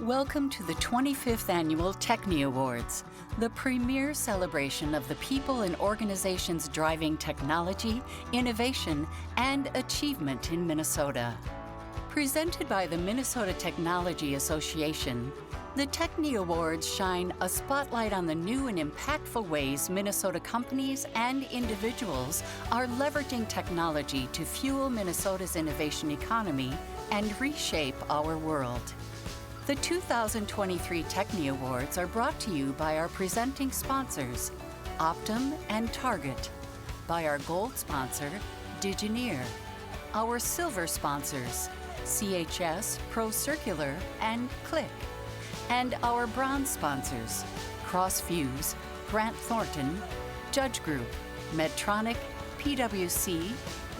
Welcome to the 25th Annual Tekne Awards, the premier celebration of the people and organizations driving technology, innovation, and achievement in Minnesota. Presented by the Minnesota Technology Association, the Tekne Awards shine a spotlight on the new and impactful ways Minnesota companies and individuals are leveraging technology to fuel Minnesota's innovation economy and reshape our world. The 2023 Tekne Awards are brought to you by our presenting sponsors, Optum and Target, by our gold sponsor, Digineer, our silver sponsors, CHS, ProCircular, and Click, and our bronze sponsors, CrossFuse, Grant Thornton, Judge Group, Medtronic, PwC,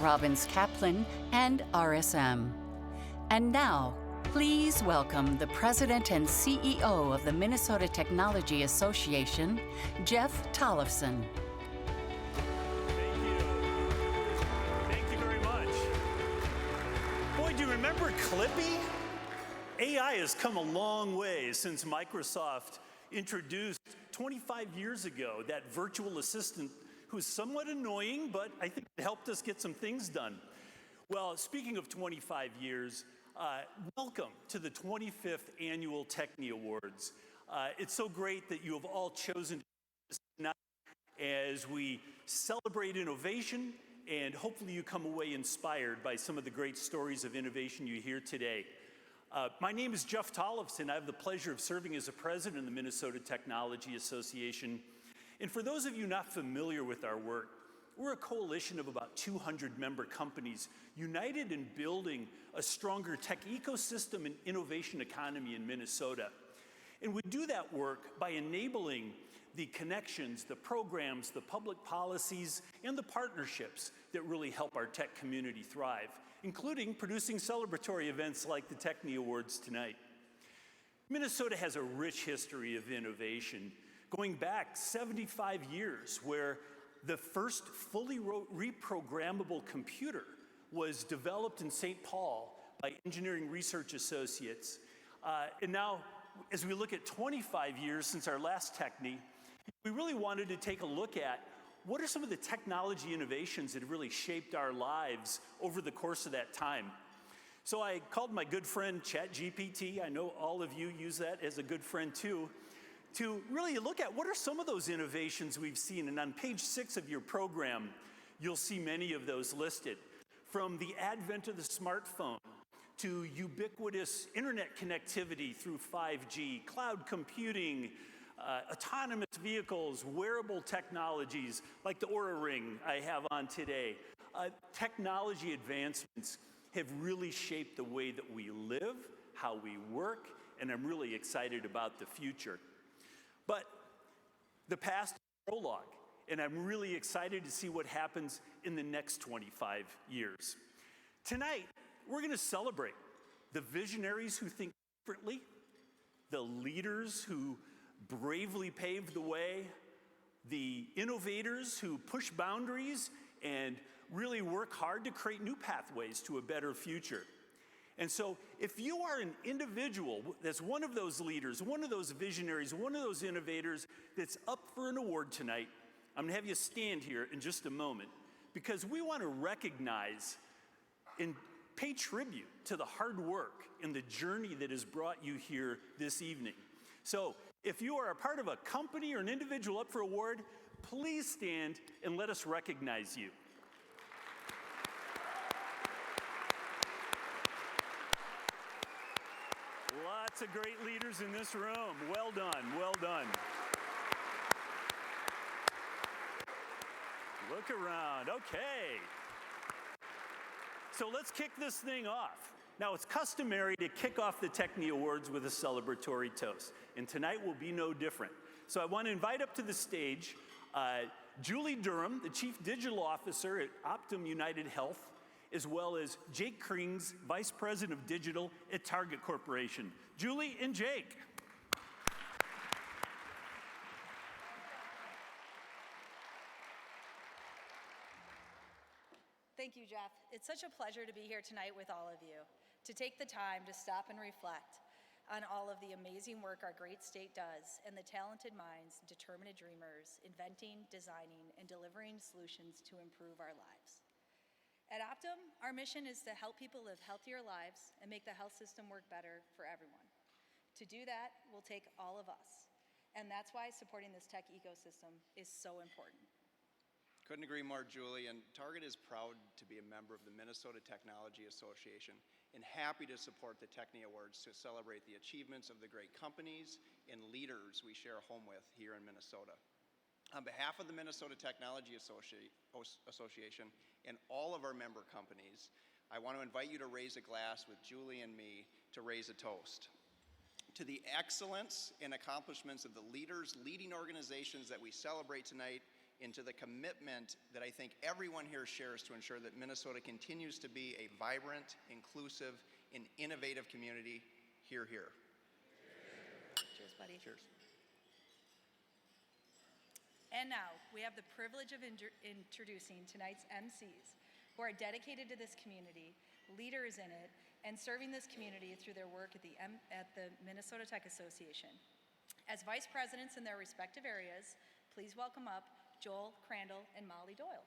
Robbins Kaplan, and RSM. And now, please welcome the President and CEO of the Minnesota Technology Association, Jeff Tollefson. Thank you. Thank you very much. Boy, do you remember Clippy? AI has come a long way since Microsoft introduced 25 years ago that virtual assistant who is somewhat annoying, but I think it helped us get some things done. Well, speaking of 25 years, welcome to the 25th Annual Tekne Awards. It's so great that you have all chosen to tonight as we celebrate innovation, and hopefully you come away inspired by some of the great stories of innovation you hear today. My name is Jeff Tollefson. I have the pleasure of serving as the president of the Minnesota Technology Association. And for those of you not familiar with our work, we're a coalition of about 200 member companies united in building a stronger tech ecosystem and innovation economy in Minnesota. And we do that work by enabling the connections, the programs, the public policies, and the partnerships that really help our tech community thrive, including producing celebratory events like the Tekne Awards tonight. Minnesota has a rich history of innovation, going back 75 years, where the first fully reprogrammable computer was developed in St. Paul by Engineering Research Associates. And now, as we look at 25 years since our last Tekne, we really wanted to take a look at what are some of the technology innovations that have really shaped our lives over the course of that time. So I called my good friend ChatGPT, I know all of you use that as a good friend too, to really look at what are some of those innovations we've seen. And on page 6 of your program, you'll see many of those listed. From the advent of the smartphone to ubiquitous internet connectivity through 5G, cloud computing, autonomous vehicles, wearable technologies like the Oura Ring I have on today. Technology advancements have really shaped the way that we live, how we work, and I'm really excited about the future. But the past is prologue, and I'm really excited to see what happens in the next 25 years. Tonight, we're going to celebrate the visionaries who think differently, the leaders who bravely paved the way, the innovators who push boundaries and really work hard to create new pathways to a better future. And so if you are an individual that's one of those leaders, one of those visionaries, one of those innovators that's up for an award tonight, I'm gonna have you stand here in just a moment because we want to recognize and pay tribute to the hard work and the journey that has brought you here this evening. So if you are a part of a company or an individual up for award, please stand and let us recognize you. Lots of great leaders in this room. Well done, well done. Look around, okay. So let's kick this thing off. Now it's customary to kick off the Tekne Awards with a celebratory toast, and tonight will be no different. So I want to invite up to the stage Julie Durham, the Chief Digital Officer at Optum United Health, as well as Jake Krings, Vice President of Digital at Target Corporation. Julie and Jake. Thank you, Jeff. It's such a pleasure to be here tonight with all of you, to take the time to stop and reflect. on all of the amazing work our great state does and the talented minds, determined dreamers, inventing, designing, and delivering solutions to improve our lives. At Optum, our mission is to help people live healthier lives and make the health system work better for everyone. To do that will take all of us, and that's why supporting this tech ecosystem is so important. Couldn't agree more, Julie, and Target is proud to be a member of the Minnesota Technology Association and happy to support the Tekne Awards to celebrate the achievements of the great companies and leaders we share a home with here in Minnesota. On behalf of the Minnesota Technology Association and all of our member companies, I want to invite you to raise a glass with Julie and me to raise a toast to the excellence and accomplishments of the leaders, leading organizations that we celebrate tonight, and to the commitment that I think everyone here shares to ensure that Minnesota continues to be a vibrant, inclusive, and innovative community. Hear, hear. Cheers, buddy. Cheers. And now, we have the privilege of introducing tonight's MCs, who are dedicated to this community, leaders in it, and serving this community through their work at the Minnesota Tech Association. As vice presidents in their respective areas, please welcome up Joel Crandall and Molly Doyle.